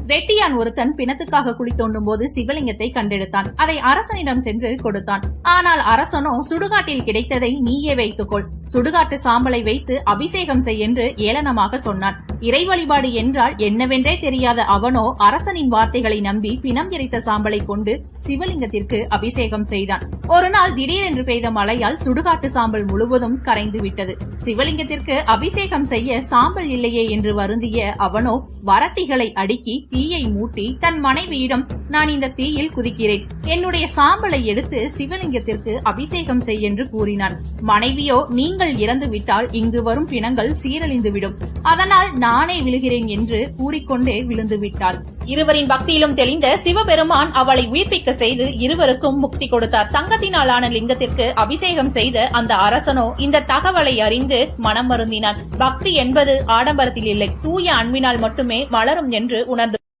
வெட்டியான் ஒருத்தன் பிணத்துக்காக குழி தோண்டும் போது சிவலிங்கத்தை கண்டெடுத்தான். அதை அரசனிடம் சென்று கொடுத்தான். ஆனால் அரசனோ சுடுகாட்டில் கிடைத்ததை நீயே வைத்துக்கொள், சுடுகாட்டு சாம்பலை வைத்து அபிஷேகம் செய் என்று ஏளனமாக சொன்னான். இறை வழிபாடு என்றால் என்னவென்றே தெரியாத அவனோ அரசனின் வார்த்தைகளை நம்பி பிணம் எரித்த சாம்பலை கொண்டு சிவலிங்கத்திற்கு அபிஷேகம் செய்தான். ஒரு நாள் திடீரென்று பெய்த மழையால் சுடுகாட்டு சாம்பல் முழுவதும் கரைந்து விட்டது. சிவலிங்கத்திற்கு அபிஷேகம் செய்ய சாம்பல் இல்லையே என்று வருந்திய அவனோ வரட்டிகளை அடுக்கி தீயை மூட்டி தன் மனைவியிடம், நான் இந்த தீயில் குதிக்கிறேன், என்னுடைய சாம்பலை எடுத்து சிவலிங்கத்திற்கு அபிஷேகம் செய் என்று கூறினான். மனைவியோ, நீங்கள் இறந்து விட்டால் இங்கு வரும் பிணங்கள் சீரழிந்துவிடும், அதனால் நானே விழுகிறேன் என்று கூறிக்கொண்டே விழுந்து விட்டாள். இருவரின் பக்தியிலும் தெளிந்த சிவபெருமான் அவளை உயிர்ப்பிக்க செய்து இருவருக்கும் முக்தி கொடுத்தார். தங்கத்தினாலான லிங்கத்திற்கு அபிஷேகம் செய்த அந்த அரசனோ இந்த தகவலை அறிந்து மனம் வருந்தினான். பக்தி என்பது ஆடம்பரத்தில் இல்லை, தூய அன்பினால் மட்டுமே மலரும் என்று உணர்ந்து